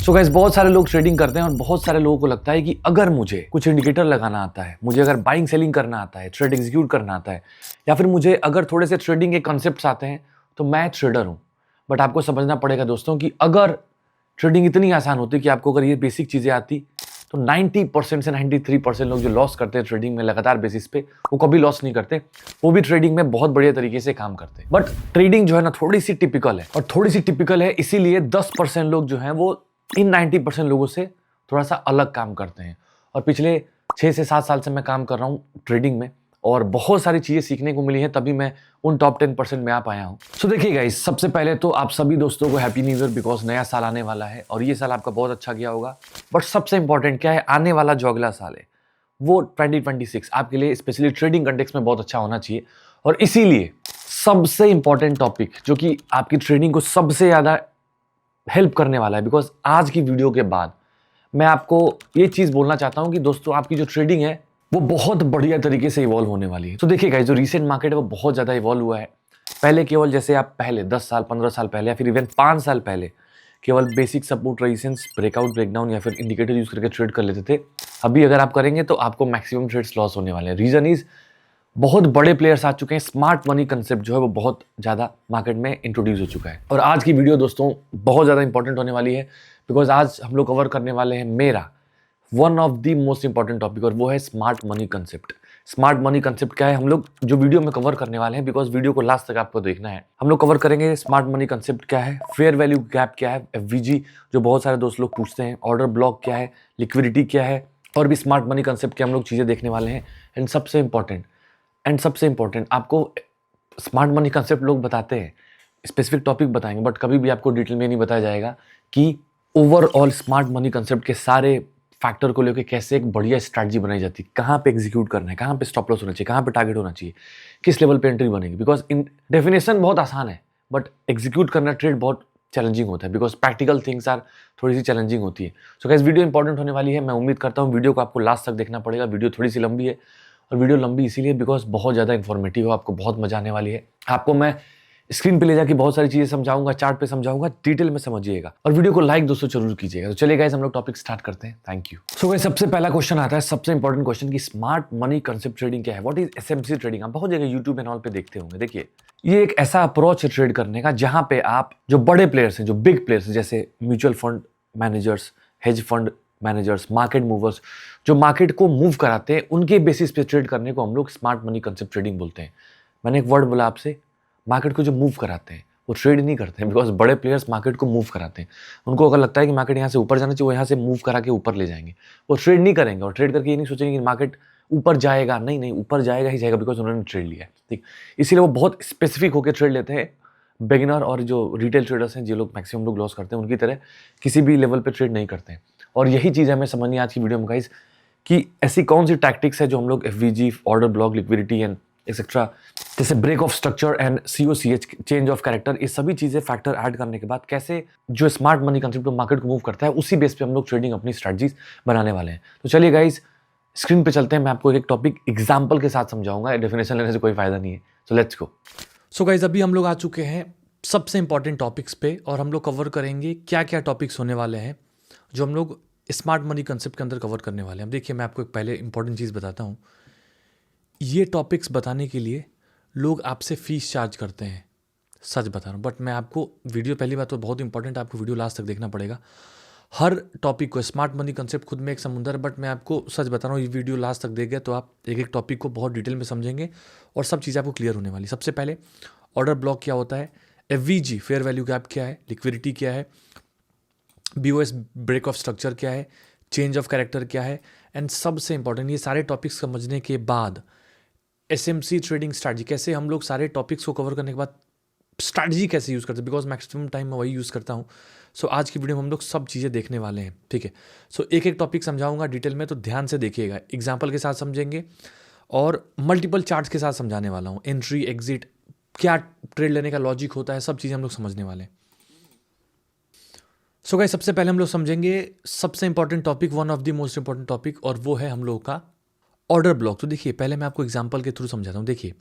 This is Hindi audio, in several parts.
सो गाइस बहुत सारे लोग ट्रेडिंग करते हैं और बहुत सारे लोगों को लगता है कि अगर मुझे कुछ इंडिकेटर लगाना आता है, मुझे अगर बाइंग सेलिंग करना आता है, ट्रेड एग्जीक्यूट करना आता है, या फिर मुझे अगर थोड़े से ट्रेडिंग के कॉन्सेप्ट्स आते हैं तो मैं ट्रेडर हूं। बट आपको समझना पड़ेगा दोस्तों कि अगर ट्रेडिंग इतनी आसान होती कि आपको अगर ये बेसिक चीजें आती तो 90% से 93% लोग जो लॉस करते हैं ट्रेडिंग में लगातार बेसिस पे, वो कभी लॉस नहीं करते, वो भी ट्रेडिंग में बहुत बढ़िया तरीके से काम करते हैं। बट ट्रेडिंग जो है ना थोड़ी सी टिपिकल है, और थोड़ी सी टिपिकल है इसीलिए 10% लोग जो हैं वो इन 90% लोगों से थोड़ा सा अलग काम करते हैं। और पिछले 6 से 7 साल से मैं काम कर रहा हूँ ट्रेडिंग में और बहुत सारी चीजें सीखने को मिली हैं, तभी मैं उन टॉप 10% में आ पाया हूँ। सो देखिए गाइस, सबसे पहले तो आप सभी दोस्तों को हैप्पी न्यू ईयर, बिकॉज नया साल आने वाला है और ये साल आपका बहुत अच्छा गया होगा। बट सबसे इंपॉर्टेंट क्या है, आने वाला जो अगला साल है वो 2026 आपके लिए स्पेशली ट्रेडिंग कंटेक्स्ट में बहुत अच्छा होना चाहिए। और इसीलिए सबसे इंपॉर्टेंट टॉपिक जो कि आपकी ट्रेडिंग को सबसे ज्यादा हेल्प करने वाला है, बिकॉज आज की वीडियो के बाद मैं आपको ये चीज बोलना चाहता हूं कि दोस्तों आपकी जो ट्रेडिंग है वो बहुत बढ़िया तरीके से इवॉल्व होने वाली है। तो देखिए गाइस, जो रीसेंट मार्केट है वो बहुत ज्यादा इवॉल्व हुआ है। पहले केवल जैसे आप पहले 10 साल 15 साल पहले या फिर इवन 5 साल पहले केवल basic support resistance, breakout, breakdown या फिर इंडिकेटर यूज करके ट्रेड कर लेते थे। अभी अगर आप करेंगे तो आपको मैक्सिमम ट्रेड्स लॉस होने वाले हैं। रीजन इज बहुत बड़े प्लेयर्स आ चुके हैं, स्मार्ट मनी कंसेप्ट जो है वो बहुत ज़्यादा मार्केट में इंट्रोड्यूस हो चुका है। और आज की वीडियो दोस्तों बहुत ज़्यादा इंपॉर्टेंट होने वाली है, बिकॉज आज हम लोग कवर करने वाले हैं मेरा one of the most important topic, और वो है smart money concept. Smart money concept क्या है, हम लोग जो वीडियो में कवर करने वाले हैं, बिकॉज वीडियो को लास्ट तक आपको देखना है, हम लोग कवर करेंगे स्मार्ट मनी कंसेप्ट क्या है, फेयर वैल्यू गैप क्या है, एफवीजी जो बहुत सारे दोस्त लोग पूछते हैं, ऑर्डर ब्लॉक क्या है, लिक्विडिटी क्या है, और भी स्मार्ट मनी कंसेप्ट के हम लोग चीज़ें देखने वाले हैं। एंड सबसे इंपॉर्टेंट आपको स्मार्ट मनी कंसेप्ट लोग बताते हैं, स्पेसिफिक टॉपिक बताएंगे, बट कभी भी आपको डिटेल में नहीं बताया जाएगा कि ओवरऑल स्मार्ट मनी कंसेप्ट के सारे फैक्टर को लेकर कैसे एक बढ़िया स्ट्रैटेजी बनाई जाती है, कहाँ पे एग्जीक्यूट करना है, कहाँ पे स्टॉप लॉस होना चाहिए, कहाँ पे टारगेट होना चाहिए, किस लेवल पे एंट्री बनेगी। बिकॉज इन डेफिनेशन बहुत आसान है बट एग्जीक्यूट करना ट्रेड बहुत चैलेंजिंग होता है, बिकॉज प्रैक्टिकल थिंग्स आर थोड़ी सी चैलेंजिंग होती है। सो गाइस, वीडियो इंपॉर्टेंट होने वाली है। मैं उम्मीद करता हूँ वीडियो को आपको लास्ट तक देखना पड़ेगा। वीडियो थोड़ी सी लंबी है, और वीडियो लंबी इसीलिए बिकॉज बहुत ज़्यादा इन्फॉर्मेटिव है, आपको बहुत मजा आने वाली है। आपको मैं स्क्रीन पे ले जाके बहुत सारी चीजें समझाऊंगा, चार्ट पे समझाऊंगा, डिटेल में समझिएगा, और वीडियो को लाइक दोस्तों जरूर कीजिएगा। तो चलिए गाइस, हम लोग टॉपिक स्टार्ट करते हैं। Thank you. सो गाइस, सबसे पहला क्वेश्चन आता है, सबसे इंपॉर्टेंट क्वेश्चन कि स्मार्ट मनी कंसेप्ट ट्रेडिंग क्या है, व्हाट इज एसएमसी ट्रेडिंग। आप बहुत जगह यूट्यूब एंड ऑल पे देखते होंगे। देखिए, ये एक ऐसा अप्रोच है ट्रेड करने का जहां पे आप जो बड़े प्लेयर्स हैं, जो बिग प्लेयर्स हैं, जैसे mutual fund managers, hedge fund managers, market movers, जो मार्केट को मूव कराते हैं, उनके बेसिस पे ट्रेड करने को हम लोग स्मार्ट मनी कंसेप्ट ट्रेडिंग बोलते हैं। मैंने एक वर्ड बोला आपसे, मार्केट को जो मूव कराते हैं वो ट्रेड नहीं करते हैं, बिकॉज बड़े प्लेयर्स मार्केट को मूव कराते हैं। उनको अगर लगता है कि मार्केट यहाँ से ऊपर जाना चाहिए, वो यहाँ से मूव करा के ऊपर ले जाएंगे, वो ट्रेड नहीं करेंगे। और ट्रेड करके ये नहीं सोचेंगे कि मार्केट ऊपर जाएगा, नहीं, ऊपर जाएगा ही जाएगा, बिकॉज उन्होंने ट्रेड लिया है। ठीक, इसीलिए वो बहुत स्पेसिफिक होकर ट्रेड लेते हैं। बिगिनर और जो रिटेल ट्रेडर्स हैं, जो लोग मैक्सिमम लोग लॉस करते हैं, उनकी तरह किसी भी लेवल पे ट्रेड नहीं करते हैं। और यही चीज़ हमें समझनी है आज की वीडियो में गाइस, कि ऐसी कौन सी टैक्टिक्स है जो हम लोग FVG, order block, liquidity and etcetera, जैसे break of structure and COCH, change of character, ये सभी चीजें फैक्टर ऐड करने के बाद कैसे जो स्मार्ट मनी कंसेप्ट मार्केट को मूव करता है, उसी बेस पे हम लोग ट्रेडिंग अपनी स्ट्रेटजीज बनाने वाले हैं। तो चलिए गाइस, स्क्रीन पे चलते हैं। मैं आपको एक टॉपिक एग्जांपल के साथ समझाऊंगा, डेफिनेशन लेने से कोई फायदा नहीं है। So let's go. So guys, अभी हम लोग आ चुके हैं सबसे इंपॉर्टेंट टॉपिक्स पे, और हम लोग कवर करेंगे क्या क्या टॉपिक्स होने वाले हैं जो हम लोग स्मार्ट मनी कंसेप्ट के अंदर कवर करने वाले हैं। देखिए, मैं आपको एक पहले इंपॉर्टेंट चीज़ बताता हूँ। ये टॉपिक्स बताने के लिए लोग आपसे फीस चार्ज करते हैं, सच बता रहा हूँ। बट मैं आपको वीडियो, पहली बात तो बहुत इंपॉर्टेंट है, आपको वीडियो लास्ट तक देखना पड़ेगा। हर टॉपिक को, स्मार्ट मनी कंसेप्ट खुद में एक समुंदर है, बट मैं आपको सच बता रहा हूँ, ये वीडियो लास्ट तक देख गए तो आप एक एक टॉपिक को बहुत डिटेल में समझेंगे और सब चीज़ें आपको क्लियर होने वाली। सबसे पहले ऑर्डर ब्लॉक क्या होता है, एफवीजी फेयर वैल्यू गैप क्या है, लिक्विडिटी क्या है, BOS ब्रेक ऑफ स्ट्रक्चर क्या है, चेंज ऑफ कैरेक्टर क्या है, एंड सबसे इंपॉर्टेंट, ये सारे टॉपिक्स समझने के बाद SMC ट्रेडिंग स्ट्रैटेजी, कैसे हम लोग सारे टॉपिक्स को कवर करने के बाद स्ट्रैटेजी कैसे यूज़ करते हैं, बिकॉज मैक्सिमम टाइम मैं वही यूज़ करता हूँ। सो आज की वीडियो में हम लोग सब चीज़ें देखने वाले हैं। ठीक है, सो एक एक टॉपिक समझाऊंगा डिटेल में, तो ध्यान से देखिएगा, एग्जाम्पल के साथ समझेंगे और मल्टीपल चार्ट्स के साथ समझाने वाला हूँ। एंट्री, एग्जिट, क्या ट्रेड लेने का लॉजिक होता है, सब चीज़ें हम लोग समझने वाले हैं। सो गाइस, सबसे पहले हम लोग समझेंगे सबसे important topic, one of the most important topic, और वो है हम लोग का ऑर्डर ब्लॉक। तो देखिए, पहले मैं आपको एग्जांपल के थ्रू समझाता हूँ। देखिए,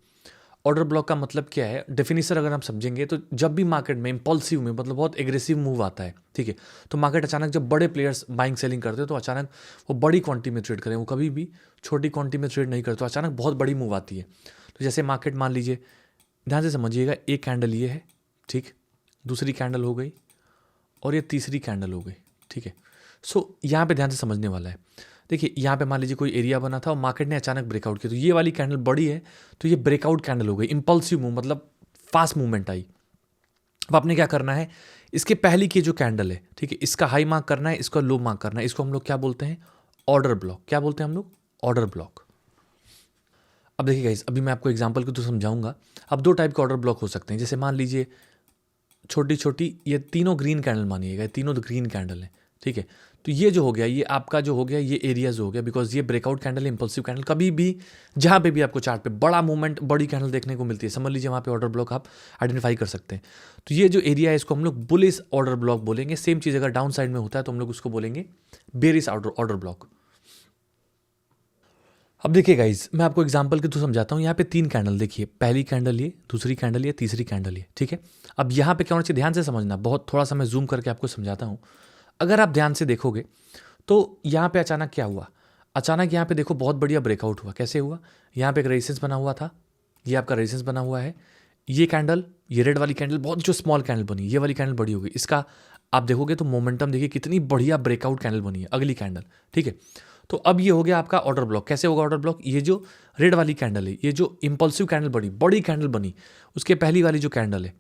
ऑर्डर ब्लॉक का मतलब क्या है, डेफिनेशन अगर हम समझेंगे तो जब भी मार्केट में इंपल्सिव में मतलब बहुत एग्रेसिव मूव आता है, ठीक है, तो मार्केट अचानक जब बड़े प्लेयर्स बाइंग सेलिंग करते हैं तो अचानक वो बड़ी क्वांटिटी में ट्रेड करें, वो कभी भी छोटी क्वांटिटी में ट्रेड नहीं करते, तो अचानक बहुत बड़ी मूव आती है। तो जैसे मार्केट मान लीजिए, ध्यान से समझिएगा, एक कैंडल ये है, ठीक, दूसरी कैंडल हो गई और ये तीसरी कैंडल हो गई, ठीक है। सो यहाँ पे ध्यान से समझने वाला है। देखिए यहाँ पे मान लीजिए कोई एरिया बना था और मार्केट ने अचानक ब्रेकआउट किया, तो ये वाली कैंडल बड़ी है तो ये ब्रेकआउट कैंडल हो गई, इंपल्सिव मूव मतलब फास्ट मूवमेंट आई। अब आपने क्या करना है, इसके पहले की जो कैंडल है, ठीक है, इसका हाई मार्क करना है, इसका लो मार्क करना है, इसको हम लोग क्या बोलते हैं, ऑर्डर ब्लॉक। क्या बोलते हैं हम लोग, ऑर्डर ब्लॉक। अब देखिए गाइस, अभी मैं आपको एग्जांपल को तो समझाऊंगा। अब दो टाइप के ऑर्डर ब्लॉक हो सकते हैं, जैसे मान लीजिए छोटी छोटी, ये तीनों ग्रीन कैंडल मानिएगा, ये तीनों ग्रीन कैंडल है, ठीक है। तो ये जो हो गया, ये आपका जो हो गया, ये एरियाज हो गया, बिकॉज ये ब्रेकआउट कैंडल, इंपल्सिव कैंडल, कभी भी जहाँ पे भी आपको चार्ट पे बड़ा मूवमेंट, बड़ी कैंडल देखने को मिलती है, समझ लीजिए वहाँ पे ऑर्डर ब्लॉक आप आइडेंटिफाई कर सकते हैं। तो ये जो एरिया है इसको हम लोग बुलिश ऑर्डर ब्लॉक बोलेंगे। सेम चीज़ अगर डाउन साइड में होता है तो हम लोग उसको बोलेंगे बेरिश ऑर्डर ब्लॉक। अब देखिए गाइज, मैं आपको एग्जांपल के थ्रू समझाता हूँ। यहाँ पे तीन कैंडल देखिए, पहली कैंडल ये, दूसरी कैंडल ये, तीसरी कैंडल ये, ठीक है। अब यहाँ पे क्या होना चाहिए, ध्यान से समझना, बहुत थोड़ा सा मैं जूम करके आपको समझाता हूँ। अगर आप ध्यान से देखोगे तो यहाँ पे अचानक क्या हुआ, अचानक यहाँ पे देखो बहुत बढ़िया ब्रेकआउट हुआ। कैसे हुआ, यहाँ पे एक रेजिस्टेंस बना हुआ था, ये आपका रेजिस्टेंस बना हुआ है, ये कैंडल, ये रेड वाली कैंडल बहुत जो स्मॉल कैंडल बनी, ये वाली कैंडल बड़ी हो गई, इसका आप देखोगे तो मोमेंटम देखिए कितनी बढ़िया ब्रेकआउट कैंडल बनी है, अगली कैंडल, ठीक है। तो अब ये हो गया आपका ऑर्डर ब्लॉक। कैसे होगा ऑर्डर ब्लॉक, ये जो रेड वाली कैंडल है, ये जो इंपल्सिव कैंडल बड़ी कैंडल बनी, उसके पहली वाली जो कैंडल है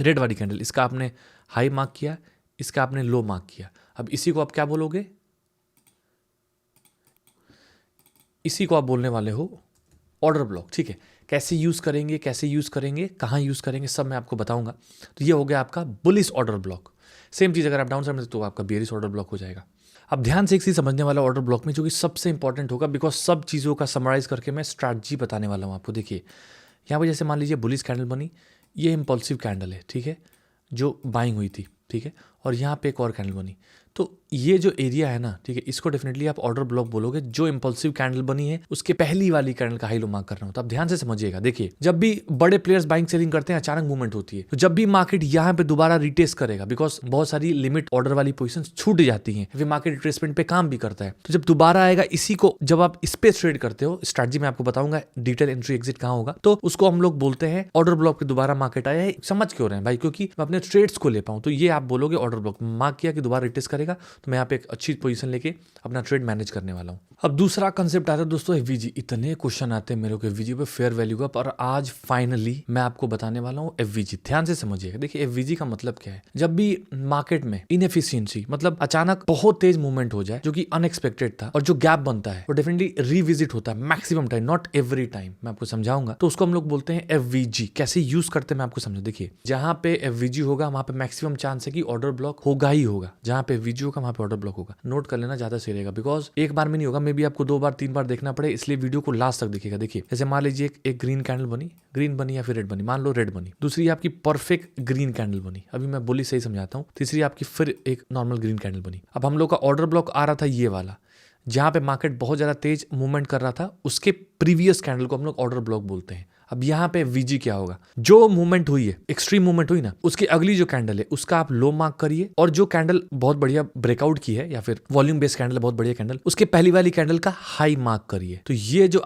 रेड वाली कैंडल, इसका आपने हाई मार्क किया, इसका आपने लो मार्क किया। अब इसी को आप क्या बोलोगे, इसी को आप बोलने वाले हो ऑर्डर ब्लॉक, ठीक है। कैसे यूज करेंगे, कैसे यूज करेंगे, कहाँ यूज करेंगे, सब मैं आपको बताऊंगा। तो ये हो गया आपका बुलिश ऑर्डर ब्लॉक। सेम चीज अगर आप डाउन साइड में तो आपका बेरिश ऑर्डर ब्लॉक हो जाएगा। अब ध्यान से एक चीज समझने वाला ऑर्डर ब्लॉक में, जो कि सबसे इंपॉर्टेंट होगा, बिकॉज सब चीज़ों का समराइज करके मैं स्ट्रैटेजी बताने वाला हूँ आपको। देखिए यहाँ पर जैसे मान लीजिए बुलिश कैंडल बनी, ये इंपल्सिव कैंडल है, ठीक है, जो बाइंग हुई थी, ठीक है, और यहाँ पे एक और कैंडल बनी। तो ये जो एरिया है ना, ठीक है, इसको डेफिनेटली आप ऑर्डर ब्लॉक बोलोगे। जो इंपल्सिव कैंडल बनी है उसके पहली वाली कैंडल का हाई लो मार्क करना होता है। अब ध्यान से समझिएगा, देखिए जब भी बड़े प्लेयर्स बाइंग सेलिंग करते हैं अचानक मूवमेंट होती है, तो जब भी मार्केट यहाँ पे दोबारा रिटेस्ट करेगा, बिकॉज बहुत सारी लिमिट ऑर्डर वाली पोजीशन छूट जाती है, फिर मार्केट रिट्रेसमेंट पे काम भी करता है। तो जब दोबारा आएगा, इसी को जब आप इस पे ट्रेड करते हो, स्ट्रैटेजी में आपको बताऊंगा डिटेल एंट्री एग्जिट कहाँ होगा, तो उसको हम लोग बोलते हैं ऑर्डर ब्लॉक पे दोबारा मार्केट आया है। समझ क्यों रहे हैं भाई, क्योंकि मैं अपने ट्रेड्स को ले पाऊं, तो ये आप बोलोगे ऑर्डर ब्लॉक मार्क किया कि दोबारा रिटेस्ट करेगा, तो मैं यहाँ पे अच्छी पोजीशन लेके अपना ट्रेड मैनेज करने वाला हूं। अब दूसरा कंसेप्ट आता है दोस्तों एफवीजी। इतने क्वेश्चन आते हैं मेरे को एफवीजी पे, फेयर वैल्यू का, पर आज फाइनली मैं आपको बताने वाला हूं एफवीजी। ध्यान से समझिएगा। देखिए एफवीजी का मतलब क्या है, जब भी मार्केट में इनएफिशिएंसी मतलब अचानक बहुत तेज मूवमेंट हो जाए जो कि अनएक्सपेक्टेड था, और जो गैप बनता है वो डेफिनेटली रिविजिट होता है maximum time, not every time, मैं आपको समझाऊंगा। तो उसको हम लोग बोलते हैं एफवीजी। कैसे यूज करते हैं मैं आपको समझा। देखिए जहां पे एफवीजी होगा वहां पे मैक्सिमम चांस है कि ऑर्डर ब्लॉक होगा ही होगा। जहां पे एफवीजी होगा वहां पे ऑर्डर ब्लॉक होगा। नोट कर लेना, ज्यादा सही रहेगा, बिकॉज एक बार में नहीं होगा, मे भी आपको 2 बार 3 बार देखना पड़े, इसलिए वीडियो को लास्ट तक देखिएगा। देखिए जैसे मान लीजिए एक ग्रीन कैंडल बनी, ग्रीन बनी या फिर रेड बनी, मान लो रेड बनी, दूसरी आपकी परफेक्ट ग्रीन कैंडल बनी, अभी मैं बोली सही समझाता हूँ, तीसरी आपकी फिर एक नॉर्मल ग्रीन कैंडल बनी। अब हम लोग का ऑर्डर ब्लॉक आ रहा था ये वाला, जहां पे मार्केट बहुत ज्यादा तेज मूवमेंट कर रहा था, उसके प्रीवियस कैंडल को हम लोग ऑर्डर ब्लॉक बोलते हैं। अब यहाँ पे वीजी क्या होगा, जो मूवमेंट हुई है, एक्सट्रीम मूवमेंट हुई ना, उसकी अगली जो कैंडल है उसका आप लो मार्क करिए, और जो कैंडल बहुत बढ़िया ब्रेकआउट की है या फिर वॉल्यूम बेस्ड कैंडल बहुत बढ़िया कैंडल, उसके पहली वाली कैंडल का हाई मार्क करिए। तो ये जो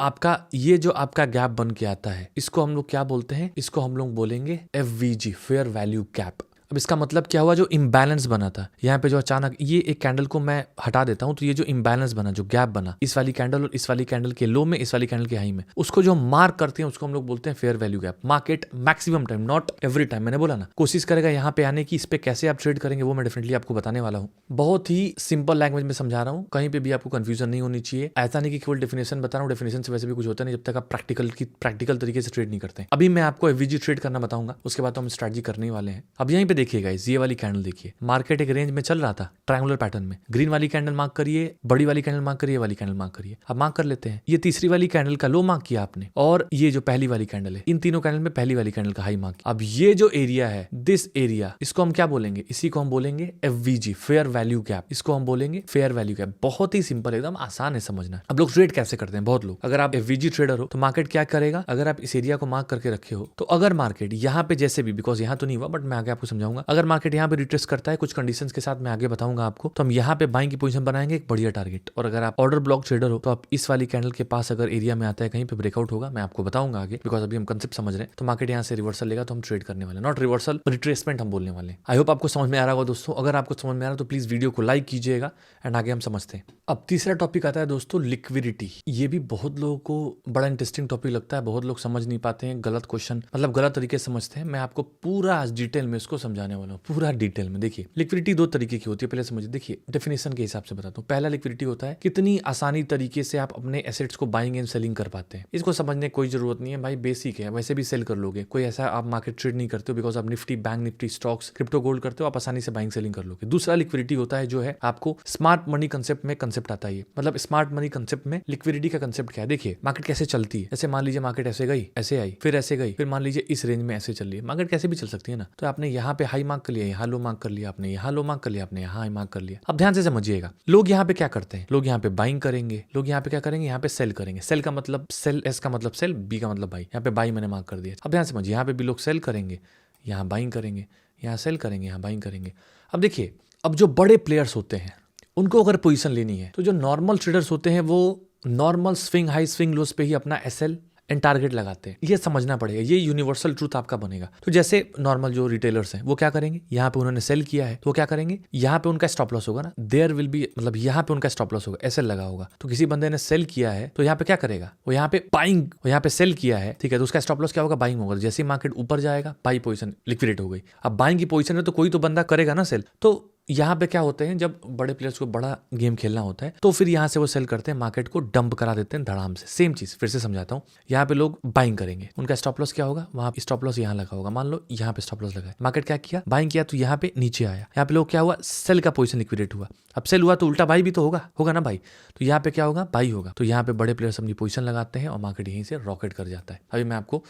आपका गैप बन के आता है, इसको हम लोग क्या बोलते हैं, इसको हम लोग बोलेंगे एफवीजी, फेयर वैल्यू गैप। अब इसका मतलब क्या हुआ, जो इम्बैलेंस बना था यहाँ पे, जो अचानक ये एक कैंडल को मैं हटा देता हूं, तो ये जो इम्बैलेंस बना, जो गैप बना इस वाली कैंडल और इस वाली कैंडल के लो में, इस वाली कैंडल के हाई में, उसको जो मार्क करते हैं उसको हम लोग बोलते हैं fair value gap. Market maximum time, not every time, मैंने बोला ना, कोशिश करेगा यहाँ पे आने की। इस पे कैसे आप ट्रेड करेंगे वो मैं डेफिनेटली आपको बताने वाला हूँ। बहुत ही सिंपल लैंग्वेज में समझा रहा हूँ, कहीं पे भी आपको कंफ्यूजन नहीं होनी चाहिए। ऐसा नहीं कि केवल डेफिनेशन बता रहा हूँ, डेफिनेशन से वैसे भी कुछ होता नहीं जब तक आप प्रैक्टिकल तरीके से ट्रेड नहीं करते। अभी मैं आपको एफवीजी ट्रेड करना बताऊंगा, उसके बाद तो हम स्ट्रैटेजी करने वाले हैं। अब यहीं पे देखिएगा, ये वाली कैंडल देखिए, मार्केट एक रेंज में चल रहा था ट्रायंगुलर पैटर्न में। ग्रीन वाली कैंडल मार्क करिए, बड़ी वाली कैंडल मार्क करिए, वाली कैंडल मार्क करिए। अब मार्क कर लेते हैं, ये तीसरी वाली कैंडल का लो मार्क किया आपने, और ये जो पहली वाली कैंडल है, इन तीनों कैंडल में पहली वाली कैंडल का हाई मार्क। अब ये जो एरिया है, दिस एरिया, इसको हम क्या बोलेंगे? इसी को हम बोलेंगे FVG, फेयर वैल्यू गैप। इसको हम बोलेंगे फेयर वैल्यू गैप। बहुत ही सिंपल, एकदम आसान है समझना। अब लोग ट्रेड कैसे करते हैं? बहुत लोग, अगर आप FVG ट्रेडर हो तो मार्केट क्या करेगा? अगर आप इस एरिया को मार्क करके रखे हो तो अगर मार्केट यहाँ पे जैसे भी, बिकॉज यहाँ तो नहीं हुआ बट मैं आगे आपको समझाऊंगा, अगर मार्केट यहाँ पे रिट्रेस करता है कुछ कंडीशंस के साथ, मैं आगे बताऊंगा आपको, तो हम यहाँ पे बाइंग की पोजीशन बनाएंगे एक बढ़िया टारगेट। और अगर आप ऑर्डर ब्लॉक ट्रेडर हो तो आप इस वाली कैंडल के पास अगर एरिया में आता है, कहीं पे ब्रेकआउट होगा, मैं आपको बताऊंगा आगे, बिकॉज अभी हम कंसेप्ट समझ रहे हैं। तो मार्केट यहाँ से रिवर्सल लेगा तो हम ट्रेड करने वाले, नॉट रिवर्सल, रिट्रेसमेंट हम बोलने वाले। आई होप आपको समझ में आ रहा होगा दोस्तों। अगर आपको समझ में आ रहा है तो प्लीज वीडियो को लाइक कीजिएगा एंड आगे हम समझते हैं। अब तीसरा टॉपिक आता है दोस्तों, लिक्विडिटी। ये भी बहुत लोगों को बड़ा इंटरेस्टिंग टॉपिक लगता है, बहुत लोग समझ नहीं पाते हैं, गलत क्वेश्चन, मतलब गलत तरीके से समझते हैं। मैं आपको पूरा आज डिटेल में इसको समझाने वाला हूँ, पूरा डिटेल में। देखिए, लिक्विडिटी दो तरीके की होती है, पहले समझिए। देखिए, डेफिनेशन के हिसाब से बताता हूँ। पहला लिक्विडिटी होता है कितनी आसानी तरीके से आप अपने एसेट्स को बाइंग एंड सेलिंग कर पाते हैं। इसको समझने की कोई जरूरत नहीं है भाई, बेसिक है, वैसे भी सेल कर लोगे। कोई ऐसा आप मार्केट ट्रेड नहीं करते हो, बिकॉज आप Nifty, bank Nifty, stocks, crypto, gold करते हो, आप आसानी से बाइंग सेलिंग कर लोगे। दूसरा लिक्विडिटी होता है जो है आपको स्मार्ट मनी कंसेप्ट में कंसेप्ट आता है। मतलब स्मार्ट मनी कंसेप्ट में लिक्विडिटी का कंसेप्ट क्या है? देखिए, मार्केट कैसे चलती है। जैसे मान लीजिए मार्केट ऐसे गई, ऐसे आई, फिर ऐसे गई, फिर मान लीजिए इस रेंज में ऐसे चल रही है। मार्केट कैसे भी चल सकती है ना। तो आपने यहाँ पे हाई मार्क कर लिया, यहाँ लो मार्क कर लिया, आपने यहाँ लो मार्क कर लिया, आपने यहाँ हाई मार्क कर लिया। अब ध्यान से समझिएगा, लोग यहाँ पे क्या करते हैं? लोग यहाँ पे बाइंग करेंगे, लोग यहाँ पे क्या करेंगे? यहाँ पे सेल करेंगे। सेल का मतलब सेल, एस का मतलब सेल, बी का मतलब बाई। यहाँ पे बाई मैंने मार्क कर दिया। अब ध्यान से समझिए, यहाँ पे भी लोग सेल करेंगे, यहाँ बाइंग करेंगे, यहाँ सेल करेंगे, यहाँ बाइंग करेंगे। अब देखिए, अब जो बड़े प्लेयर्स होते हैं उनको अगर पोजीशन लेनी है तो जो नॉर्मल ट्रेडर्स होते हैं वो normal swing, high swing, loss पे ही अपना SL एंड टारगेट लगाते हैं। ये समझना पड़ेगा, ये यूनिवर्सल ट्रूथ आपका बनेगा। तो जैसे नॉर्मल जो रिटेलर्स हैं वो क्या करेंगे? यहाँ पे उन्होंने सेल किया है तो वो क्या करेंगे? यहाँ पे उनका स्टॉप लॉस होगा ना, देयर विल बी, मतलब यहाँ पे उनका स्टॉप लॉस होगा, SL लगा होगा। तो किसी बंदे ने सेल किया है तो यहाँ पे क्या करेगा? वो यहाँ पे बाइंग, यहाँ पे सेल किया है, ठीक है, तो उसका स्टॉप लॉस क्या होगा? बाइंग होगा। जैसे ही मार्केट ऊपर जाएगा, बाई पोजीशन लिक्विडेट हो गई। अब बाइंग की पोजीशन में तो कोई तो बंदा करेगा ना सेल। तो यहाँ पे क्या होते हैं, जब बड़े प्लेयर्स को बड़ा गेम खेलना होता है तो फिर यहाँ से वो सेल करते हैं, मार्केट को डंप करा देते हैं धड़ाम से। सेम चीज फिर से समझाता हूँ। यहाँ पे लोग बाइंग करेंगे, उनका स्टॉप लॉस क्या होगा? वहाँ स्टॉप लॉस यहाँ लगा होगा, मान लो यहाँ पे स्टॉप लॉस लगा है। मार्केट क्या किया? बाइंग किया, तो यहाँ पे नीचे आया। यहाँ पे लोग क्या हुआ? सेल का पोजीशन लिक्विडेट हुआ। अब सेल हुआ तो उल्टा बाई भी तो होगा ना भाई। तो यहाँ पे क्या होगा? बाई होगा। तो यहाँ पे बड़े प्लेयर्स अपनी पोजीशन लगाते हैं और मार्केट यहीं से रॉकेट कर जाता है। अभी मैं आपको,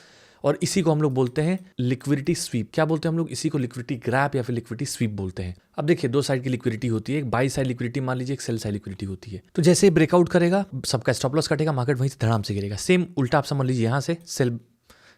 और इसी को हम लोग बोलते हैं लिक्विडिटी स्वीप। क्या बोलते हैं हम लोग? इसी को लिक्विडिटी ग्रैप या फिर लिक्विडिटी स्वीप बोलते हैं। अब देखिए, दो साइड की लिक्विडिटी होती है, एक बाई साइड लिक्विडिटी मान लीजिए, एक सेल साइड लिक्विडिटी होती है। तो जैसे ब्रेकआउट करेगा, सबका स्टॉप लॉस कटेगा, मार्केट वहीं से धड़ाम से गिरेगा। सेम उल्टा आप समझ लीजिए, यहाँ से सेल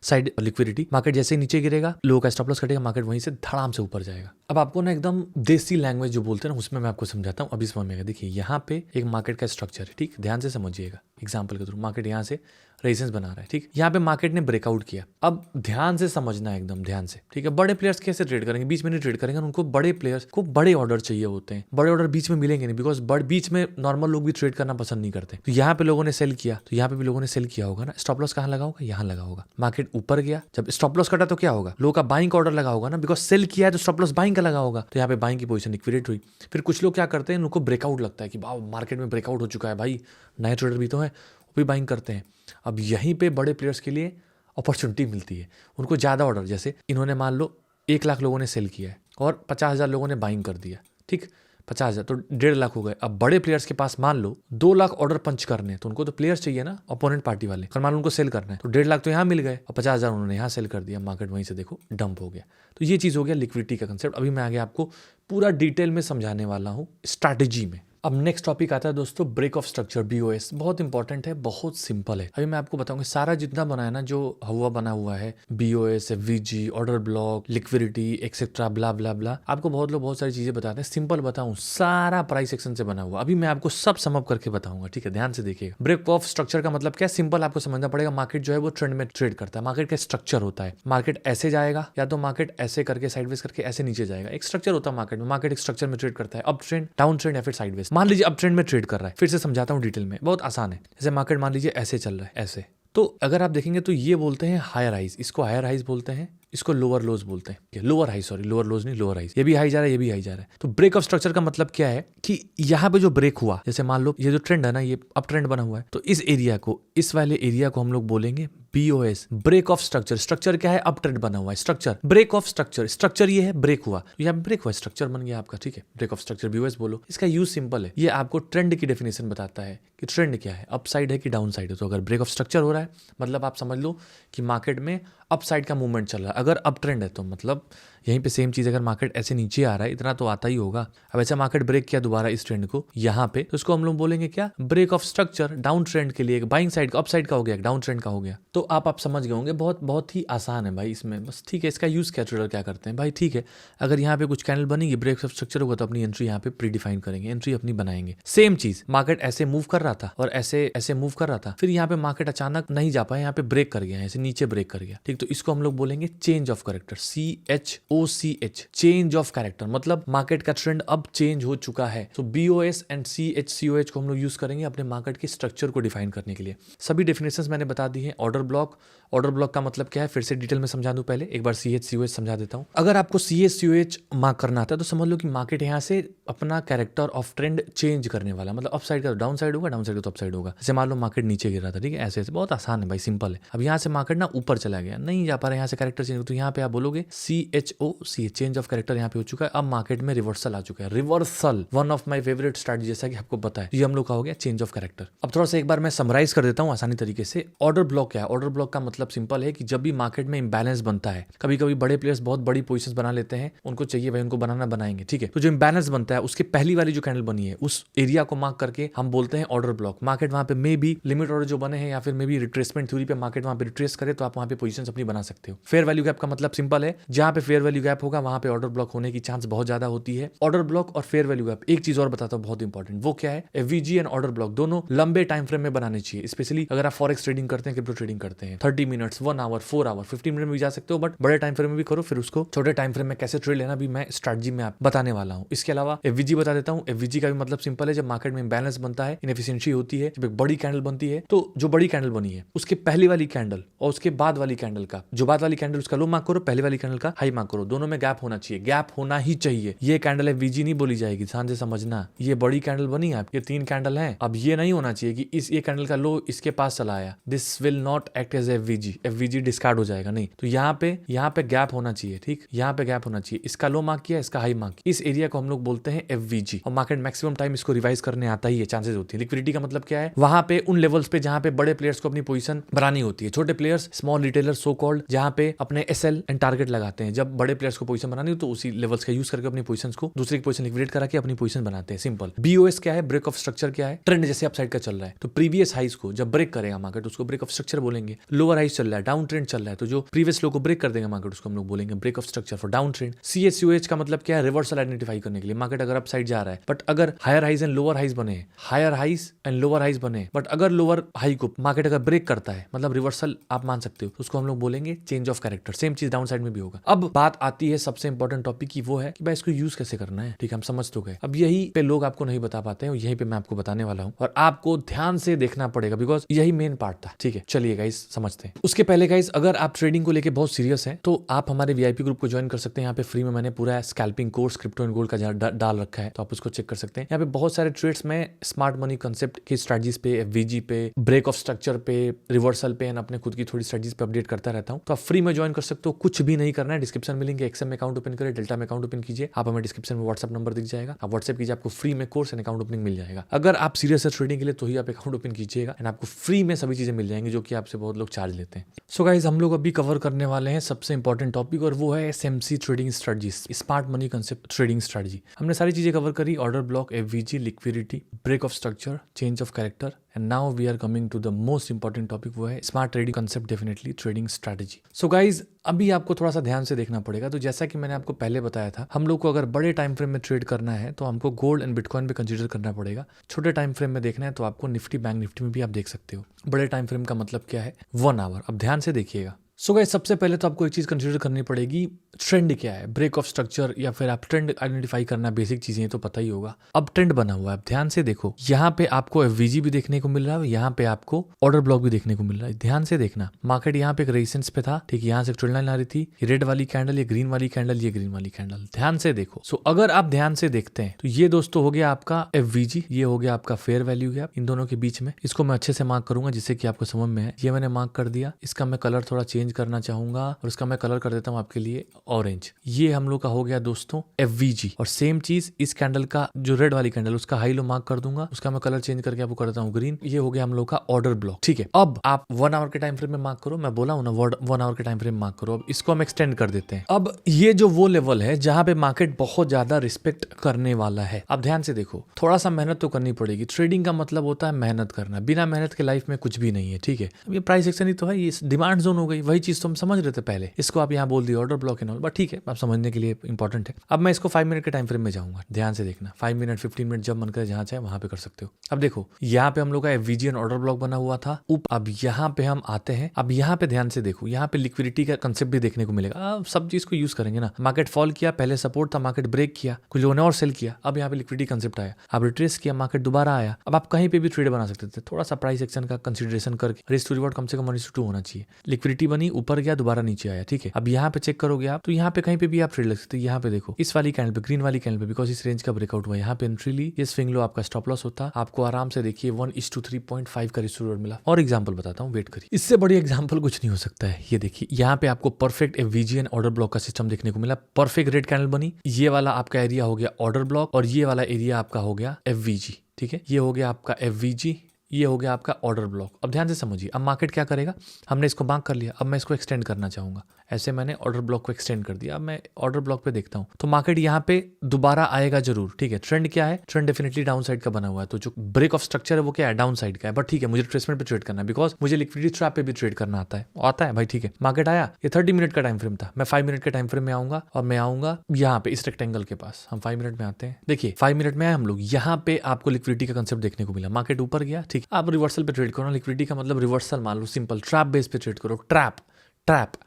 साइड लिक्विडिटी, मार्केट जैसे ही नीचे गिरेगा, लो का स्टॉप लॉस कटेगा, मार्केट वहीं से धड़ाम से ऊपर जाएगा। अब आपको ना एकदम देसी लैंग्वेज जो बोलते हैं ना, उसमें मैं आपको समझाता हूँ, अभी समझ में आएगा। देखिए, यहाँ पे एक मार्केट का स्ट्रक्चर है, ठीक, ध्यान से समझिएगा। एग्जाम्पल के थ्रू मार्केट यहाँ से रेजिस्टेंस बना रहा है, ठीक, यहाँ पे मार्केट ने ब्रेकआउट किया। अब ध्यान से समझना है, एकदम ध्यान से, ठीक है। बड़े प्लेयर्स कैसे ट्रेड करेंगे? बीच में नहीं ट्रेड करेंगे, उनको बड़े प्लेयर्स को बड़े ऑर्डर चाहिए होते हैं। बड़े ऑर्डर बीच में मिलेंगे नहीं, बिकॉज बीच में नॉर्मल लोग भी ट्रेड करना पसंद नहीं करते। तो यहाँ पे लोगों ने सेल किया, तो यहाँ पे भी लोगों ने सेल किया होगा ना। स्टॉप लॉस कहाँ लगा होगा? यहाँ लगा होगा। मार्केट ऊपर गया, जब स्टॉप लॉस कटा तो क्या होगा? लोगों का बाइंग का ऑर्डर लगा होगा ना, बिकॉज सेल किया है तो स्टॉप लॉस बाइंग का लगा होगा। तो यहाँ पे बाइंग की पोजीशन लिक्विडेट हुई। फिर कुछ लोग क्या करते हैं, उनको ब्रेकआउट लगता है कि वाह मार्केट में ब्रेकआउट हो चुका है भाई, नए ट्रेडर भी तो है, वो भी बाइंग करते हैं। अब यहीं पे बड़े प्लेयर्स के लिए अपॉर्चुनिटी मिलती है, उनको ज़्यादा ऑर्डर, जैसे इन्होंने मान लो 1 लाख लोगों ने सेल किया है और 50,000 लोगों ने बाइंग कर दिया, ठीक, 50,000 तो 1.5 लाख हो गए। अब बड़े प्लेयर्स के पास मान लो 2 लाख ऑर्डर पंच करने, तो उनको तो प्लेयर्स चाहिए ना, अपोनेंट पार्टी वाले। और मान लो उनको सेल करना है, तो 1.5 लाख तो यहाँ मिल गए और 50,000 उन्होंने यहाँ सेल कर दिया, मार्केट वहीं से देखो डंप हो गया। तो ये चीज़ हो गया लिक्विडिटी का कंसेप्ट। अभी मैं आगे आपको पूरा डिटेल में समझाने वाला हूँ स्ट्रैटेजी में। अब नेक्स्ट टॉपिक आता है दोस्तों, ब्रेक ऑफ स्ट्रक्चर, BOS। बहुत इंपॉर्टेंट है, बहुत सिंपल है। अभी मैं आपको बताऊंगा सारा जितना बना है ना, जो हुआ बना हुआ है, BOS, FVG, order block, liquidity etcetera, blah blah blah, आपको बहुत लोग बहुत सारी चीजें बताते हैं। सिंपल बताऊं, सारा प्राइस एक्शन से बना हुआ। अभी मैं आपको सब सम अप करके बताऊंगा, ठीक है, ध्यान से देखिएगा। ब्रेक ऑफ स्ट्रक्चर का मतलब क्या? सिंपल आपको समझना पड़ेगा। मार्केट जो है वो ट्रेंड में ट्रेड करता है। मार्केट का स्ट्रक्चर होता है, मार्केट ऐसे जाएगा या तो मार्केट ऐसे करके साइडवेज करके ऐसे नीचे जाएगा। एक स्ट्रक्चर होता है मार्केट में। मार्केट एक स्ट्रक्चर में ट्रेड करता है, अप ट्रेंड, डाउन ट्रेंड या फिर साइडवेज। मान लीजिए अप ट्रेंड में ट्रेड कर रहा है, फिर से समझाता हूँ डिटेल में, बहुत आसान है। जैसे मार्केट मान लीजिए ऐसे चल रहा है, ऐसे, तो अगर आप देखेंगे तो ये बोलते हैं हायर हाइज, इसको हायर हाइज बोलते हैं, इसको लोअर लोज बोलते हैं। लोअर हाई, सॉरी, लोअर लोज नहीं, लोअर हाइज। ये भी हाई जा रहा है, ये भी हाई जा रहा है। तो ब्रेक ऑफ स्ट्रक्चर का मतलब क्या है कि यहाँ पे जो ब्रेक हुआ, जैसे मान लो ये जो ट्रेंड है ना, ये अप ट्रेंड बना हुआ है, तो इस एरिया को, इस वाले एरिया को हम लोग बोलेंगे BOS, break of structure. Structure क्या है? अप ट्रेंड बना हुआ है, structure, break of structure. Structure ये है, ब्रेक हुआ, तो यहाँ ब्रेक हुआ, स्ट्रक्चर बन गया आपका, ठीक है। ब्रेक ऑफ स्ट्रक्चर, BOS बोलो। इसका यूज सिंपल है, ये आपको ट्रेंड की डेफिनेशन बताता है कि ट्रेंड क्या है, अप साइड है कि डाउन साइड है। तो अगर ब्रेक ऑफ स्ट्रक्चर हो रहा है मतलब आप समझ लो कि मार्केट में अप साइड का मूवमेंट चल रहा है। अगर अप ट्रेंड है तो मतलब यहीं पे सेम चीज़, अगर मार्केट ऐसे नीचे आ रहा है, इतना तो आता ही होगा। अब ऐसा मार्केट ब्रेक किया दोबारा इस ट्रेंड को यहाँ पे, तो उसको हम लोग बोलेंगे क्या? Break of structure. Down trend के लिए एक बाइंग साइड का, अप साइड का हो गया, डाउन ट्रेंड का हो गया। तो आप समझ गए होंगे, बहुत ही आसान है भाई इसमें, बस ठीक है। इसका यूज़ क्या ट्रेडर क्या करते हैं भाई, ठीक है, अगर यहाँ पे कुछ कैंडल बनेगी, ब्रेक ऑफ स्ट्रक्चर होगा, तो अपनी एंट्री यहाँ पे प्री डिफाइन करेंगे, एंट्री अपनी बनाएंगे। सेम चीज, मार्केट ऐसे मूव कर रहा था और ऐसे मूव कर रहा था, फिर यहाँ पे मार्केट अचानक नहीं जा पाया, यहाँ पे ब्रेक कर गया, ऐसे नीचे ब्रेक कर गया, ठीक। तो इसको हम लोग बोलेंगे change of character, CHOCH, change of character. मतलब मार्केट का ट्रेंड अब चेंज हो चुका है। तो BOS एंड CHCOH को हम लोग यूज करेंगे अपने मार्केट के स्ट्रक्चर को डिफाइन करने के लिए। सभी डेफिनेशंस मैंने बता दी है। ऑर्डर ब्लॉक, ऑर्डर ब्लॉक का मतलब क्या है फिर से डिटेल में समझा दूं, पहले एक बार CHCOH समझा देता हूं। अगर आपको CHCOH मार्क करना आता है तो समझ लो कि मार्केट यहाँ से अपना कैरेक्टर ऑफ ट्रेंड चेंज करने वाला, मतलब अप साइड का डाउन साइड होगा, डाउन साइड का तो अप साइड होगा। जैसे मान लो मार्केट नीचे गिर रहा था, ठीक है, ऐसे बहुत आसान है भाई, सिंपल है। अब यहाँ से मार्केट ना ऊपर चला गया, नहीं जा पा रहा, यहाँ से कैरेक्टर चेंज, तो यहाँ पे आप बोलोगे CHOC, चेंज ऑफ कैरेक्टर यहाँ पे हो चुका है। अब मार्केट में रिवर्सल आ चुका है, reversal, one of my favourite strategy, जैसा कि आपको पता है, ये हम लोग का हो गया चेंज ऑफ कैरेक्टर। अब थोड़ा सा एक बार मैं समराइज कर देता हूँ आसानी तरीके से। ऑर्डर ब्लॉक क्या है? ऑर्डर ब्लॉक का मतलब सिंपल है कि जब भी मार्केट में इंबैलेंस बनता है, कभी कभी बड़े प्लेयर्स बहुत बड़ी पोजीशंस बना लेते हैं, उनको चाहिए भाई, उनको बनाना बनाएंगे, ठीक है। तो जो इंबैलेंस बनता है उसके पहली वाली जो कैंडल बनी है उस एरिया को मार्क करके हम बोलते हैं ऑर्डर ब्लॉक। मार्केट वहां पे मे बी लिमिट ऑर्डर जो बने हैं या फिर मे बी रिट्रेसमेंट थ्योरी पे मार्केट वहां पे रिट्रेस करे तो आप वहां पे पोजीशंस अपनी बना सकते हो। फेयर वैल्यू गैप का मतलब सिंपल है, जहां पे फेयर वैल्यू गैप होगा वहां पे ऑर्डर ब्लॉक होने की चांस बहुत ज्यादा होती है। ऑर्डर ब्लॉक और फेयर वैल्यू गैप, एक चीज और बताता हूं बहुत इंपॉर्टेंट, वो क्या है? FVG एंड ऑर्डर ब्लॉक दोनों लंबे टाइम फ्रेम में बनाने चाहिए। स्पेशली अगर आप फॉरेक्स ट्रेडिंग करते हैं, क्रिप्टो ट्रेडिंग करते हैं, 30 मिनट्स, 1 आवर, 4 आवर, 15 मिनट में भी जा सकते हो, बट बड़े टाइम फ्रेम में भी करो, फिर उसको छोटे टाइम फ्रेम में कैसे ट्रेड लेना भी मैं स्ट्रैटेजी में आप बताने वाला हूं। इसके अलावा FVG बता देता हूं। FVG का भी मतलब सिंपल है, जब मार्केट में बैलेंस बनता है, इनएफिशिएंसी होती है, जब एक बड़ी कैंडल बनती है, तो जो बड़ी कैंडल बनी है उसके पहली वाली कैंडल और उसके बाद वाली कैंडल का, जो बाद वाली कैंडल उसका लो मार्क करो, पहले वाली कैंडल का हाई मार्क करो, दोनों में गैप होना चाहिए, गैप होना ही चाहिए। ये कैंडल FVG नहीं बोली जाएगी, ध्यान से समझना। ये बड़ी कैंडल बनी है, ये 3 कैंडल है, अब ये नहीं होना चाहिए कि ये कैंडल का लो इसके पास चला आया, this will not act as FVG, FVG discard हो जाएगा, नहीं। तो यहाँ पे गैप होना चाहिए, ठीक, यहाँ पे गैप होना चाहिए, इसका लो मार्क किया, इसका हाई मार्क, इस एरिया को हम लोग बोलते हैं FVG। और मार्केट मैक्सिमम टाइम इसको रिवाइज करने आता ही है, चांसेस होती है। लिक्विडिटी का मतलब क्या है? वहां पे उन लेवल्स पे जहां पे बड़े प्लेयर्स को अपनी पोजीशन बनानी होती है, छोटे players, small retailer so called, जहां पे अपने SL एंड टारगेट लगाते हैं। जब बड़े प्लेयर्स को पोजीशन बनानी हो तो उसी लेवल्स का यूज करके अपनी पोजीशंस को दूसरे की पोजीशन लिक्विडेट करा के अपनी पोजीशन बनाते हैं, सिंपल। BOS क्या है? ब्रेक ऑफ स्ट्रक्चर क्या है? ट्रेंड जैसे अपसाइड का चल रहा है तो प्रीवियस हाइज को जब ब्रेक करेगा मार्केट उसको ब्रेक ऑफ स्ट्रक्चर बोलेंगे। लोअर हाइज चल रहा है, डाउन ट्रेंड चल रहा है, तो जो प्रीवियस लो को ब्रेक कर देगा मार्केट उसको हम लोग बोलेंगे break of structure for down trend. CHCOH का मतलब क्या है? रिवर्सल आइडेंटिफाई करने के लिए। मार्केट अगर अपसाइड जा रहा है बट अगर higher highs and lower highs बने, higher highs and lower highs बने, बट अगर लोअर हाई को मार्केट अगर ब्रेक करता है मतलब रिवर्सल आप मान सकते हो, तो उसको हम लोग बोलेंगे चेंज ऑफ कैरेक्टर। सेम चीज डाउन साइड में भी होगा। अब बात आती है सबसे इंपॉर्टेंट टॉपिक की, वो है कि भाई इसको यूज कैसे करना है, ठीक है, हम समझ तो गए। अब यही पे लोग आपको नहीं बता पाते हैं, यही पे मैं आपको बताने वाला हूँ और आपको ध्यान से देखना पड़ेगा बिकॉज यही मेन पार्ट था, ठीक है। चलिए गाइस समझते हैं। उसके पहले गाइस अगर आप ट्रेडिंग को लेके बहुत सीरियस हैं तो आप हमारे VIP ग्रुप को ज्वाइन कर सकते हैं। यहाँ पे फ्री में मैंने पूरा scalping course crypto and gold का डाल रखा है, तो आप उसको चेक कर सकते हैं। यहाँ पे बहुत सारे ट्रेड्स में स्मार्ट मनी कंसेप्ट की स्ट्रेटजीज पे, FVG पे, ब्रेक ऑफ स्ट्रक्चर पे, रिवर्सल पे, अपने खुद की थोड़ी स्ट्रेटजीज पे अपडेट करता रहता हूँ। तो आप फ्री में ज्वाइन कर सकते हो, कुछ भी नहीं करना है। डिस्क्रिप्शन में लिंक है, XM में अकाउंट ओपन करें, डेल्टा में अकाउंट ओपन कीजिए, आप हमें डिस्क्रिप्शन में व्हाट्सएप नंबर दिख जाएगा, आप व्हाट्सएप कीजिए, आपको फ्री में कोर्स एंड अकाउंट ओपनिंग मिल जाएगा। अगर आप सीरियस है ट्रेडिंग के लिए तो ही आप अकाउंट ओपन कीजिएगा एंड आपको फ्री में सभी चीजें मिल जाएंगी जो कि आपसे बहुत लोग चार्ज लेते हैं। सो गाइस हम लोग अभी कवर करने वाले हैं सबसे इंपॉर्टेंट टॉपिक और वो है SMC trading strategy, smart money concept trading strategy. हमने सारी चीजें कवर करी, order block, FVG, liquidity, break of structure, change of character and now we are coming to the most important topic, वो है smart trading concept, definitely trading strategy. So guys अभी आपको थोड़ा सा ध्यान से देखना पड़ेगा। तो जैसा कि मैंने आपको पहले बताया था, हम लोग को अगर बड़े टाइम फ्रेम में ट्रेड करना है तो हमको गोल्ड एंड बिटकॉइन पे कंसीडर करना पड़ेगा। छोटे टाइम फ्रेम में देखना है तो आपको निफ्टी, बैंक निफ्टी में भी आप देख सकते हो। बड़े टाइम फ्रेम का मतलब क्या है? 1 आवर। अब ध्यान से देखिएगा, सो गाइस, सबसे पहले तो आपको एक चीज़ कंसीडर करनी पड़ेगी, ट्रेंड क्या है, ब्रेक ऑफ स्ट्रक्चर या फिर आप ट्रेंड आइडेंटिफाई करना, बेसिक चीज़ें तो पता ही होगा। अब ट्रेंड बना हुआ है, अब ध्यान से देखो, यहाँ पे आपको एफवीजी भी देखने को मिल रहा है, यहाँ पे आपको ऑर्डर ब्लॉक भी देखने को मिल रहा है। ध्यान से देखना, मार्केट यहाँ पे एक रेजिस्टेंस पे था, ठीक है, यहाँ से एक ट्रेंड लाइन आ रही थी, ये रेड वाली कैंडल, ये ग्रीन वाली कैंडल, ये ग्रीन वाली कैंडल, ध्यान से देखो। सो अगर आप ध्यान से देखते हैं तो ये दोस्तों हो गया आपका एफवीजी, ये हो गया आपका फेयर वैल्यू गैप, इन दोनों के बीच में। इसको मैं अच्छे से मार्क करूंगा जिससे कि आपको समझ में है। ये मैंने मार्क कर दिया, इसका मैं कलर थोड़ा चेंज करना चाहूंगा और इसका मैं कलर कर देता हूँ आपके लिए ऑरेंज। ये हम लोग का हो गया दोस्तों एफवीजी। और सेम चीज इस कैंडल का, जो रेड वाली कैंडल, उसका हाई लो मार्क कर दूंगा, उसका मैं कलर चेंज करके आपको कर देता हूँ ग्रीन। ये हो गया हम लोग का ऑर्डर ब्लॉक, ठीक है। अब आप 1 आवर के टाइम फ्रेम में मार्क करो, मैं बोला हूं ना 1 आवर के टाइम फ्रेम मार्क करो। अब इसको हम एक्सटेंड कर देते हैं। अब ये जो वो लेवल है जहां पे मार्केट बहुत ज्यादा रिस्पेक्ट करने वाला है। अब ध्यान से देखो, थोड़ा सा मेहनत तो करनी पड़ेगी। ट्रेडिंग का मतलब होता है मेहनत करना, बिना मेहनत के लाइफ में कुछ भी नहीं है, ठीक है। अब ये प्राइस एक्शन ही तो है, ये डिमांड जोन हो गई, वही चीज तो हम समझ रहे थे पहले। इसको आप यहाँ बोल दिए order block and all, but ठीक है, आप समझने के लिए इंपॉर्टेंट है। अब मैं इसको 5 मिनट के टाइम फ्रेम में जाऊंगा, ध्यान से देखना, 5 मिनट 15 मिनट जब मन करे जहां चाहे वहां पे कर सकते हो। अब देखो, यहाँ पे हम लोग का एफवीजी एंड ऑर्डर ब्लॉक बना हुआ था। अब यहाँ पे हम आते हैं, अब यहाँ पे ध्यान से देखो, यहाँ पे लिक्विडिटी का कंसेप्ट भी देखने को मिलेगा। अब सब चीज को यूज करेंगे ना। मार्केट फॉल किया, पहले सपोर्ट था, मार्केट ब्रेक किया, कुछ लोगों ने और सेल किया, अब यहाँ पे लिक्विडिटी कंसेप्ट आया, अब रिट्रेस किया, मार्केट दोबारा आया। अब आप कहीं पे भी ट्रेड बना सकते थे, थोड़ा सा प्राइस एक्शन का कंसिडरेशन करके। रिस्क टू रिवॉर्ड कम से कम 1:2 होना चाहिए। लिक्विडिटी बनी, ऊपर गया, दोबारा नीचे आया, ठीक है। अब यहाँ पे चेक करोगे आप, तो यहाँ पे कहीं पे भी आप ट्रेड लग सकते हैं। यहाँ पे देखो, इस वाली कैंडल पे, ग्रीन वाली कैंडल पे, बिकॉज इस रेंज का ब्रेकआउट हुआ, यहाँ पे एंट्री ली, ये स्विंग लो आपका स्टॉप लॉस होता, आपको आराम से देखिए 1:3.5 का रिस्क टू रिवॉर्ड मिला। और एग्जांपल बताता हूँ, वेट करिए, इससे बड़ी एग्जांपल कुछ नहीं हो सकता है। ये देखिए, यहाँ पे आपको perfect FVG and order block का सिस्टम देखने को मिला। परफेक्ट रेड कैंडल बनी, ये वाला आपका एरिया हो गया ऑर्डर ब्लॉक और ये वाला एरिया आपका हो गया एफवीजी, ठीक है। ये हो गया आपका एफवीजी, ये हो गया आपका ऑर्डर ब्लॉक। अब ध्यान से समझिए, अब मार्केट क्या करेगा, हमने इसको मार्क कर लिया, अब मैं इसको एक्सटेंड करना चाहूंगा। ऐसे मैंने ऑर्डर ब्लॉक को एक्सटेंड कर दिया। अब मैं ऑर्डर ब्लॉक पे देखता हूँ तो मार्केट यहाँ पे दोबारा आएगा जरूर, ठीक है। ट्रेंड क्या है, ट्रेंड डेफिनेटली डाउन साइड का बना हुआ है, तो जो ब्रेक ऑफ स्ट्रक्चर है वो क्या है, डाउन साइड का है। बट ठीक है, मुझे ट्रेसमेंट पे ट्रेड करना है, बिकॉज मुझे लिक्विडिटी ट्रैप पे भी ट्रेड करना आता है भाई, ठीक है। मार्केट आया, ये 30 मिनट का टाइम फ्रेम था, मैं 5 मिनट के टाइम फ्रेम में आऊंगा और मैं आऊंगा यहाँ पे इस रेक्टेंगल के पास। हम 5 मिनट में आते हैं, देखिए 5 मिनट में आए हम लोग, यहाँ पे आपको लिक्विडिटी का कंसेप्ट देखने को मिला। मार्केट ऊपर गया, ठीक, आप रिवर्सल पे ट्रेड करो। लिक्विडिटी का मतलब रिवर्सल मान लो, सिंपल ट्रैप बेस पे ट्रेड करो। ट्रैप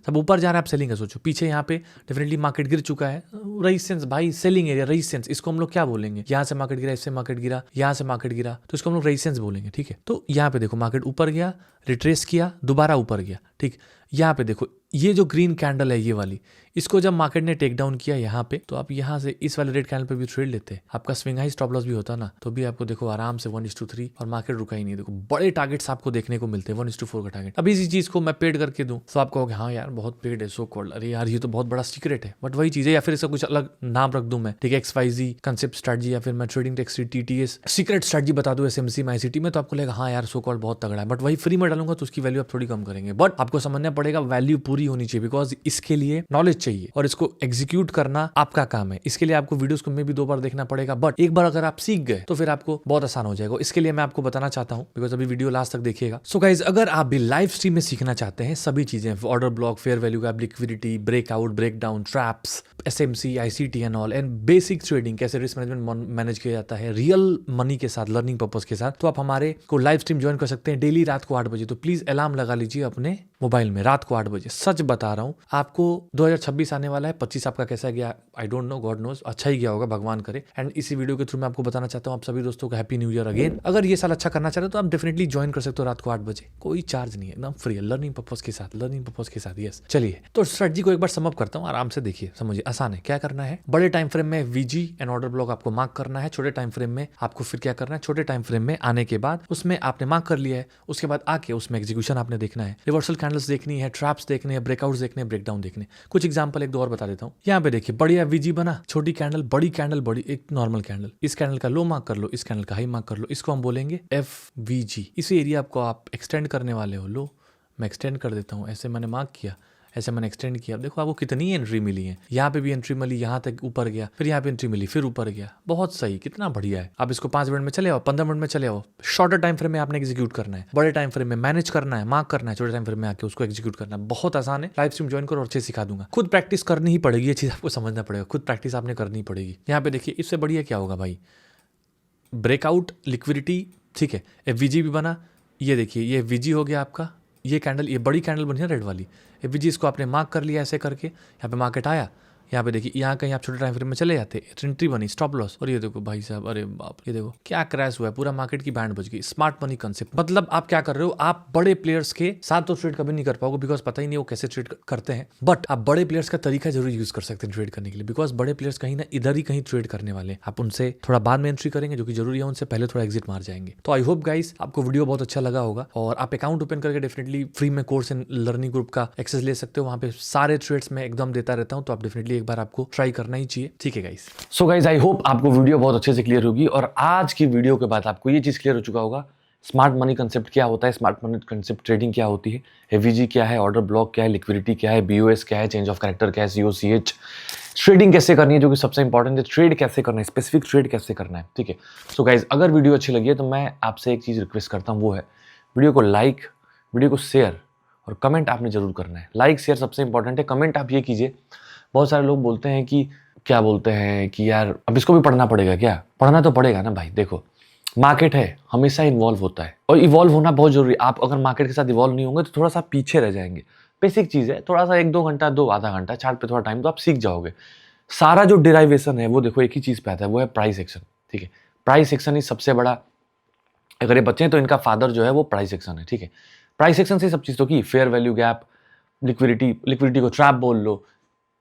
सब ऊपर जा रहा है, आप सेलिंग का सोचो। पीछे यहाँ पे डेफिनेटली मार्केट गिर चुका है, रेजिस्टेंस भाई, सेलिंग एरिया, रेजिस्टेंस, इसको हम लोग क्या बोलेंगे, यहाँ से मार्केट गिरा, इससे मार्केट गिरा, यहाँ से मार्केट गिरा, तो इसको हम लोग रेजिस्टेंस बोलेंगे, ठीक है। तो यहाँ पे देखो, मार्केट ऊपर गया, रिट्रेस किया, दोबारा ऊपर गया, ठीक। यहाँ पे देखो, ये जो ग्रीन कैंडल है ये वाली, इसको जब मार्केट ने टेक डाउन किया यहाँ पे, तो आप यहाँ से इस वाले रेड कैंडल पे भी ट्रेड लेते हैं, आपका स्विंग हाई स्टॉप लॉस भी होता ना, तो भी आपको देखो आराम से 1:3 और मार्केट रुका ही नहीं। देखो बड़े टारगेट्स आपको देखने को मिलते हैं, 1:4 का टारगेट। अब इसी चीज को मैं पेड करके दूं तो आप कहोगे हाँ यार बहुत पेड है, सो कॉल्ड, अरे यार ये तो बहुत बड़ा सीक्रेट है, बट वही चीज है। या फिर इसका कुछ अलग नाम रख दूं मैं, ठीक है, XYZ कंसेप्ट स्ट्रेटजी, या फिर मैं ट्रेडिंग टेक्स TTS सीक्रेट स्ट्रेटजी बता दूं SMC में ICT में, तो आपको लगेगा हाँ यार सो कॉल्ड बहुत तगड़ा है। बट वही फ्री में डालूंगा तो उसकी वैल्यू आप थोड़ी कम करेंगे। बट आपको समझना पड़ेगा वैल्यू पूरी होनी चाहिए, बिकॉज इसके लिए नॉलेज चाहिए और इसको एग्जीक्यूट करना आपका काम है। इसके लिए आपको वीडियोस को में भी 2 बार देखना पड़ेगा, बट एक बार अगर आप सीख गए तो फिर आपको बहुत आसान हो जाएगा। इसके लिए मैं आपको बताना चाहता हूं, बिकॉज अभी वीडियो लास्ट तक देखिएगा। सो गाइज, अगर आप भी लाइव स्ट्रीम में सीखना चाहते हैं सभी चीजें, order block, fair value gap, liquidity, breakout, breakdown, traps, SMC, ICT and all, and basic trading, कैसे रिस्क मैनेजमेंट मैनेज किया जाता है रियल मनी के साथ, लर्निंग पर्पस के साथ, तो आप हमारे को लाइव स्ट्रीम ज्वाइन कर सकते हैं डेली रात को 8 बजे। तो प्लीज अलार्म लगा लीजिए अपने मोबाइल में, रात को 8 बजे। सच बता रहा हूं आपको, 2026 आने वाला है, 25 आपका कैसा गया I don't know, God knows, अच्छा ही गया होगा, भगवान करे। एंड इसी वीडियो के थ्रू मैं आपको बताना चाहता हूं आप सभी दोस्तों को हैप्पी न्यू ईयर अगेन। अगर ये साल अच्छा करना चाहते हो तो आप डेफिनेटली ज्वाइन कर सकते हो रात को 8 बजे, कोई चार्ज नहीं है, एकदम फ्री है, लर्निंग पर्पस के साथ, यस। चलिए, तो स्ट्रेटजी को एक बार समअप करता हूं, आराम से देखिए, समझिए, आसान है। क्या करना है, बड़े टाइम फ्रेम में VG एंड ऑर्डर ब्लॉक आपको मार्क करना है। छोटे टाइम फ्रेम में आपको फिर क्या करना है, छोटे टाइम फ्रेम में आने के बाद उसमें आपने मार्क कर लिया है, उसके बाद आके उसमें एग्जीक्यूशन आपने देखना है, रिवर्सल कैंडल्स देखनी है, ट्रैप्स देखने हैं, ब्रेकआउट्स देखने हैं, ब्रेकडाउन देखने। कुछ एग्जांपल एक दो और बता देता हूँ। यहाँ पे देखिए, बढ़िया VG बना, छोटी कैंडल, बड़ी कैंडल, बड़ी एक नॉर्मल कैंडल, इस कैंडल का लो मार्क कर लो, इस कैंडल का हाई मार्क कर लो, इसको हम बोलेंगे FVG। इसी एरिया आपको आप एक्सटेंड करने वाले हो, लो मैं एक्सटेंड कर देता हूँ, ऐसे मैंने मार्क किया, ऐसे मैंने एक्सटेंड किया। देखो आपको कितनी एंट्री मिली है, यहाँ पे भी एंट्री मिली, यहाँ तक ऊपर गया, फिर यहाँ पे एंट्री मिली, फिर ऊपर गया, बहुत सही, कितना बढ़िया है। आप इसको 5 मिनट में चले आओ, 15 मिनट में चले आओ। शॉर्टर टाइम फ्रेम में आपने एग्जीक्यूट करना है, बड़े टाइम फ्रेम में मैनेज करना है, मार्क करना है, छोटे टाइम फ्रेम में आके उसको एग्जीक्यूट करना है। बहुत आसान है, लाइव स्ट्रीम ज्वाइन करो और अच्छे सिखा दूंगा। खुद प्रैक्टिस करनी ही पड़ेगी, ये चीज आपको समझना पड़ेगा, खुद प्रैक्टिस आपने करनी पड़ेगी। यहाँ पे देखिए, इससे बढ़िया क्या होगा भाई, ब्रेकआउट, लिक्विडिटी, ठीक है, FVG भी बना, ये देखिए, ये VG हो गया आपका, ये कैंडल, ये बड़ी कैंडल बनी है रेड वाली, एफवीजी इसको आपने मार्क कर लिया ऐसे करके, यहाँ पे मार्केट आया, यहाँ पे देखिए यहाँ कहीं आप छोटे टाइम फ्रेम में चले जाते, एंट्री बनी, स्टॉप लॉस, और ये देखो भाई साहब, अरे बाप, ये देखो क्या क्रैश हुआ है, पूरा मार्केट की बैंड बज गई। स्मार्ट मनी कंसेप्ट मतलब आप क्या कर रहे हो, आप बड़े प्लेयर्स के साथ तो ट्रेड कभी नहीं कर पाओगे, बिकॉज पता ही नहीं वो कैसे ट्रेड करते हैं, बट आप बड़े प्लेयर्स का तरीका जरूर यूज कर सकते हैं ट्रेड करने के लिए, बिकॉज बड़े प्लेयर्स कहीं ना इधर ही कहीं ट्रेड करने वाले हैं। आप उनसे थोड़ा बाद में एंट्री करेंगे जो कि जरूरी है, उनसे पहले थोड़ा एग्जिट मार जाएंगे। तो आई होप गाइस आपको वीडियो बहुत अच्छा लगा होगा, और आप अकाउंट ओपन करके डेफिनेटली फ्री में कोर्स एंड लर्निंग ग्रुप का एक्सेस ले सकते हो, वहाँ पे सारे ट्रेड्स में एकदम देता रहता हूँ, तो आप डेफिनेटली एक बार आपको ट्राई करना ही चाहिए, ठीक है guys. So guys I hope आपको वीडियो बहुत अच्छे से क्लियर होगी, और आज की वीडियो के बाद आपको ये चीज़ क्लियर हो चुका होगा स्मार्ट मनी कंसेप्ट क्या होता है, स्मार्ट मनी कंसेप्ट ट्रेडिंग क्या होती है, एवीजी क्या है, ऑर्डर ब्लॉक क्या है, लिक्विडिटी क्या है, बीओएस क्या है, चेंज ऑफ कैरेक्टर क्या है, सीओसीएच, ट्रेडिंग कैसे करनी है जो कि सबसे इंपॉर्टेंट है, ट्रेड कैसे करना है, स्पेसिफिक ट्रेड कैसे करना है, ठीक है। सो गाइज अगर वीडियो अच्छी लगी है तो मैं आपसे एक चीज़ रिक्वेस्ट करता हूँ, वो है वीडियो को लाइक, वीडियो को शेयर और कमेंट आपने जरूर करना है। लाइक शेयर सबसे इंपॉर्टेंट है, कमेंट आप ये कीजिए। बहुत सारे लोग बोलते हैं कि क्या बोलते हैं कि यार अब इसको भी पढ़ना पड़ेगा क्या, पढ़ना तो पड़ेगा ना भाई। देखो मार्केट है, हमेशा इन्वॉल्व होता है, और इवॉल्व होना बहुत जरूरी है। आप अगर मार्केट के साथ इवॉल्व नहीं होंगे तो थोड़ा सा पीछे रह जाएंगे। बेसिक चीज़ है, थोड़ा सा 1-2 घंटा, आधा घंटा चार्ट पे थोड़ा टाइम तो आप सीख जाओगे। सारा जो डिराइवेशन है वो देखो एक ही चीज़ पे आता है, वो है प्राइस एक्शन, ठीक है। प्राइस एक्शन ही सबसे बड़ा, अगर ये बच्चे हैं तो इनका फादर जो है वो प्राइस एक्शन है, ठीक है। प्राइस एक्शन से सब चीज़ तो की, फेयर वैल्यू गैप, लिक्विडिटी को ट्रैप बोल लो,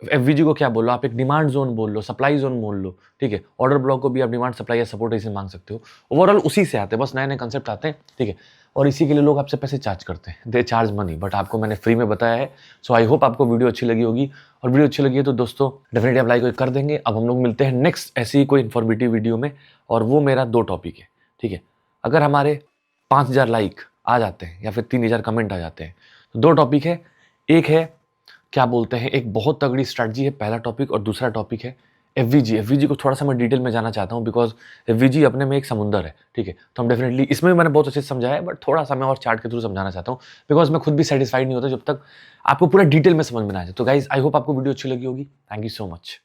एफवीजी को क्या बोल लो, आप एक डिमांड जोन बोल लो, सप्लाई जोन बोल लो, ठीक है। ऑर्डर ब्लॉक को भी आप डिमांड, सप्लाई या सपोर्ट ऐसे मांग सकते हो। ओवरऑल उसी से आते हैं, बस नए नए कंसेप्ट आते हैं, ठीक है। और इसी के लिए लोग आपसे पैसे चार्ज करते हैं, दे चार्ज मनी, बट आपको मैंने फ्री में बताया है। सो आई होप आपको वीडियो अच्छी लगी होगी, और वीडियो अच्छी लगी है तो दोस्तों डेफिनेटली आप लाइक कर देंगे। अब हम लोग मिलते हैं नेक्स्ट ऐसी ही कोई इन्फॉर्मेटिव वीडियो में, और वो मेरा 2 टॉपिक है, ठीक है। अगर हमारे 5000 लाइक आ जाते हैं या फिर 3000 कमेंट आ जाते हैं तो 2 टॉपिक है। एक है क्या बोलते हैं, एक बहुत तगड़ी स्ट्रैटेजी है, पहला टॉपिक, और दूसरा टॉपिक है एफवीजी। एफवीजी को थोड़ा सा मैं डिटेल में जाना चाहता हूँ, बिकॉज एफवीजी अपने में एक समुंदर है, ठीक है। तो हम डेफिनेटली, इसमें भी मैंने बहुत अच्छे से समझाया है, बट थोड़ा सा मैं और चार्ट के थ्रू समझाना चाहता हूँ, बिकॉज मैं खुद भी सेटिस्फाइड नहीं होता जब तक आपको पूरा डिटेल में समझ में ना आ जाए। तो गाइज आई होप आपको वीडियो अच्छी लगी होगी। Thank you so much.